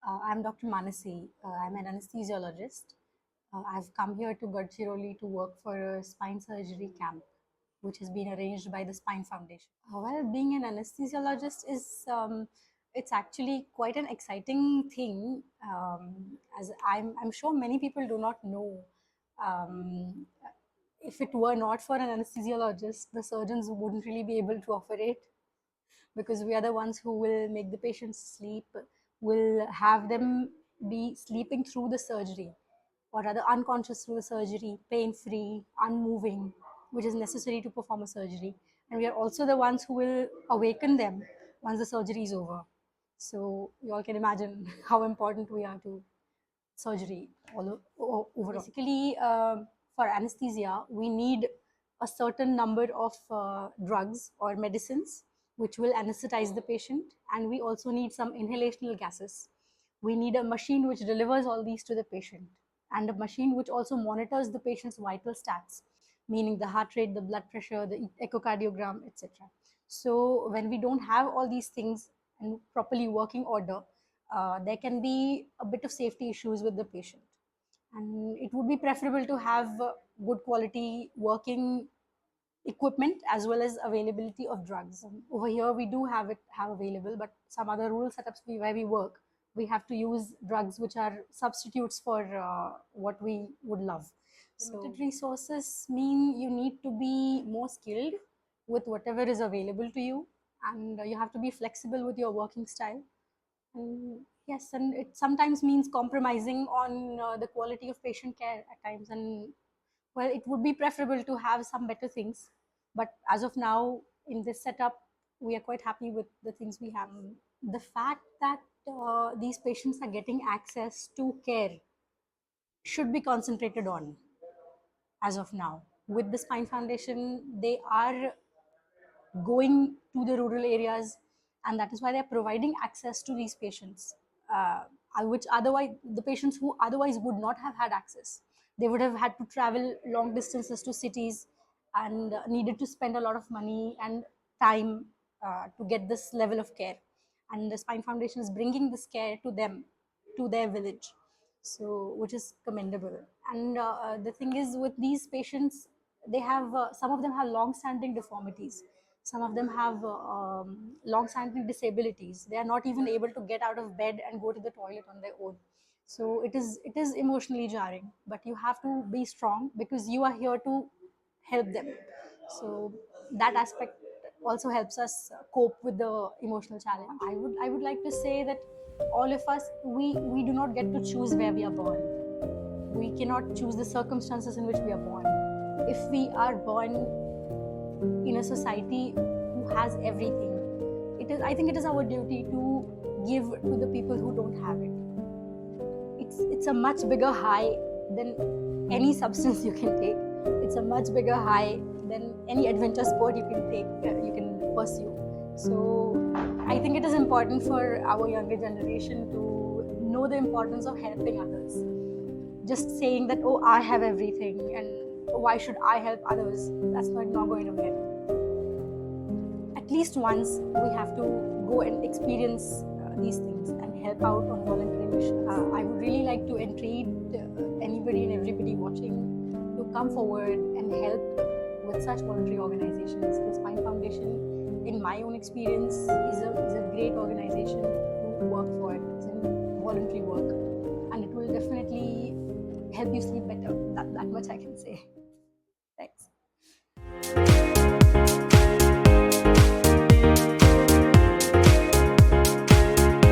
I'm Dr. Manasi. I'm an anesthesiologist. I've come here to Gadchiroli to work for a spine surgery camp, which has been arranged by the Spine Foundation. Well, being an anesthesiologist is it's actually quite an exciting thing. As I'm sure many people do not know. Um, if it were not for an anesthesiologist, the surgeons wouldn't really be able to operate because we are the ones who will make the patients sleep, will have them be sleeping through the surgery, or rather unconscious through the surgery, pain free, unmoving, which is necessary to perform a surgery. And we are also the ones who will awaken them once the surgery is over. So you all can imagine how important we are to surgery overall. Basically, for anesthesia, we need a certain number of drugs or medicines which will anesthetize the patient, and we also need some inhalational gases. We need a machine which delivers all these to the patient, and a machine which also monitors the patient's vital stats, meaning the heart rate, the blood pressure, the echocardiogram, etc. So when we don't have all these things in properly working order, there can be a bit of safety issues with the patient. And it would be preferable to have good quality working equipment as well as availability of drugs. Over here, we do have available, but some other rural setups where we work, we have to use drugs which are substitutes for what we would love. Limited resources mean you need to be more skilled with whatever is available to you, and you have to be flexible with your working style. And yes, and it sometimes means compromising on the quality of patient care at times. And well, it would be preferable to have some better things. But as of now, in this setup, we are quite happy with the things we have. The fact that these patients are getting access to care should be concentrated on as of now. With the Spine Foundation, they are going to the rural areas, and that is why they're providing access to these patients, which otherwise the patients who otherwise would not have had access. They would have had to travel long distances to cities and needed to spend a lot of money and time to get this level of care. And the Spine Foundation is bringing this care to them, to their village, so which is commendable. And the thing is, with these patients, they have some of them have long-standing deformities, some of them have long-standing disabilities. They are not even able to get out of bed and go to the toilet on their own. So it is emotionally jarring, but you have to be strong because you are here to help them. So that aspect also helps us cope with the emotional challenge. I would like to say that all of us, we do not get to choose where we are born. We cannot choose the circumstances in which we are born. If we are born in a society who has everything, I think it is our duty to give to the people who don't have it. It's a much bigger high than any substance you can take. It's a much bigger high than any adventure sport you can take, you can pursue. So I think it is important for our younger generation to know the importance of helping others. Just saying that, oh, I have everything and why should I help others, that's not going to help. At least once we have to go and experience these things and help out on voluntary missions. I would really like to entreat anybody and everybody watching to come forward and help with such voluntary organizations. The Spine Foundation, in my own experience, is a great organization to work for. It's in voluntary work, and it will definitely help you sleep better. That much I can say. Thanks.